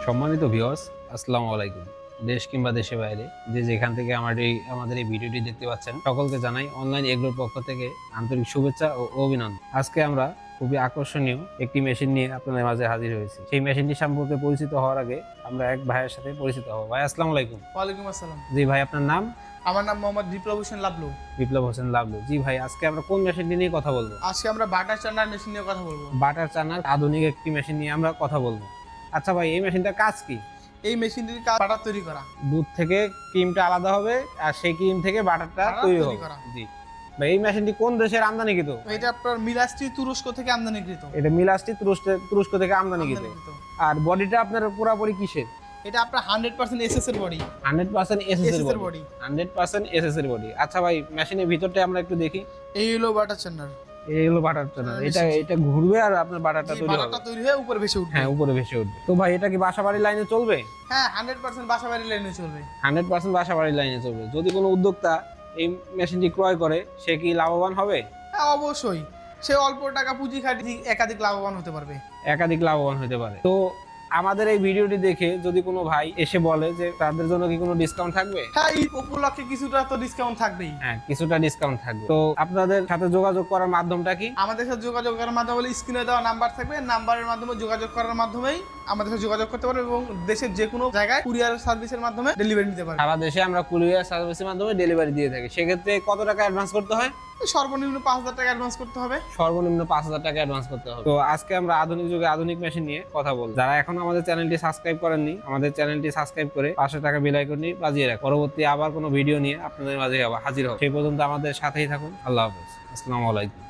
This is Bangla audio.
সম্মানিত ভিউয়ার্স, আসসালামু আলাইকুম। দেশ কিংবা দেশের বাইরে যে যেখান থেকে আমাদের এই ভিডিওটি দেখতে পাচ্ছেন, সকলকে জানাই অনলাইন এগ্রোর পক্ষ থেকে আন্তরিক শুভেচ্ছা ও অভিনন্দন। আজকে আমরা খুবই আকর্ষণীয় একটি মেশিন নিয়ে আপনাদের মাঝে হাজির হয়েছি। সেই মেশিনটি সম্পর্কে পরিচিত হওয়ার আগে আমরা এক ভাইয়ের সাথে পরিচিত হব। ভাই আসসালামু আলাইকুম। ওয়ালাইকুম আসসালাম। জি ভাই, আপনার নাম? আমার নাম মোহাম্মদ বিপ্লব হোসেন লাবলু। বিপ্লব হোসেন লাবলু। জি ভাই, আজকে আমরা কোন মেশিনটি নিয়ে কথা বলবো? আজকে আমরা বাটার চান্নার মেশিন নিয়ে কথা বলবো। বাটার চানার আধুনিক একটি মেশিন নিয়ে আমরা কথা বলবো। আচ্ছা ভাই, এই মেশিনটার কাজ কি? এই মেশিনটির কাজ বাটার তৈরি করা। দুধ থেকে ক্রিমটা আলাদা হবে আর সেই ক্রিম থেকে বাটারটা বাটার তৈরি তৈরি হবে। করা। জি ভাই, এই মেশিনটি কোন দেশের আমদানিকৃত? এটা আপনার মিলাস্টি তুরস্ক থেকে আমদানিকৃত। এটা মিলাস্টি তুরস্ক থেকে আমদানিকৃত। আর বডিটা আপনার পুরোপুরি কিসের? এটা আপনার 100% এসএস এর বডি। 100% এসএস এর এর বডি। বডি। 100% এসএস এর বডি। আচ্ছা ভাই, মেশিনের ভিতরটা আমরা একটু দেখি। এই হলো বাটার চান্নার। এই হলো বাটার চানা। এটা ঘুরবে আর আপনার বাটারটা তৈরি হবে। বাটারটা তৈরি হয়ে উপরে ভেসে উঠবে। হ্যাঁ, উপরে ভেসে উঠবে। তো ভাই, এটা কি বাসাবাড়ির লাইনে চলবে? হ্যাঁ, 100% বাসাবাড়ি লাইনে চলবে। 100% বাসাবাড়ির লাইনে চলবে। যদি কোনো উদ্যোক্তা এই মেশিনটি ক্রয় করে, সে কি লাভবান হবে? হ্যাঁ, অবশ্যই। সে অল্প টাকা পুঁজি খাটিয়ে একাধিক লাভবান হতে পারবে। একাধিক লাভবান হতে পারে। তো আমাদের এই ভিডিওটি দেখে যদি কোনো ভাই এসে বলে যে তাদের জন্য কি কোনো ডিসকাউন্ট থাকবে? হ্যাঁ, এই উপলক্ষে কিছুটা তো ডিসকাউন্ট থাকবেই। হ্যাঁ, কিছুটা ডিসকাউন্ট থাকবে। তো আপনাদের সাথে যোগাযোগ করার মাধ্যমটা কি? আমাদের সাথে যোগাযোগ করার মাধ্যমে হলো স্ক্রিনে দেওয়া নাম্বার থাকবে, নাম্বারের মাধ্যমে যোগাযোগ করার মাধ্যমেই আমাদের সাথে যোগাযোগ করতে পারবে এবং দেশের যে কোনো জায়গায় কুরিয়ার সার্ভিসের মাধ্যমে ডেলিভারি নিতে পারবে। সারা দেশে আমরা কুরিয়ার সার্ভিসের মাধ্যমে ডেলিভারি দিয়ে থাকি। সেক্ষেত্রে কত টাকা অ্যাডভান্স করতে হয়? সর্বনিম্ন 5,000 টাকা অ্যাডভান্স করতে হবে। সর্বনিম্ন 5,000 টাকা অ্যাডভান্স করতে হবে। তো আজকে আমরা আধুনিক যুগে আধুনিক মেশিন নিয়ে কথা বলবো। যারা এখন আমাদের চ্যানেলটি সাবস্ক্রাইব করেননি, আমাদের চ্যানেলটি সাবস্ক্রাইব করে পাশে টাকা বেল আইকনটি বাজিয়ে রাখুন। পরবর্তী আবার কোনো ভিডিও নিয়ে আপনাদের মাঝে আবার হাজির হব। সেই পর্যন্ত আমাদের সাথেই থাকুন। আল্লাহ হাফেজ। আসসালামু আলাইকুম।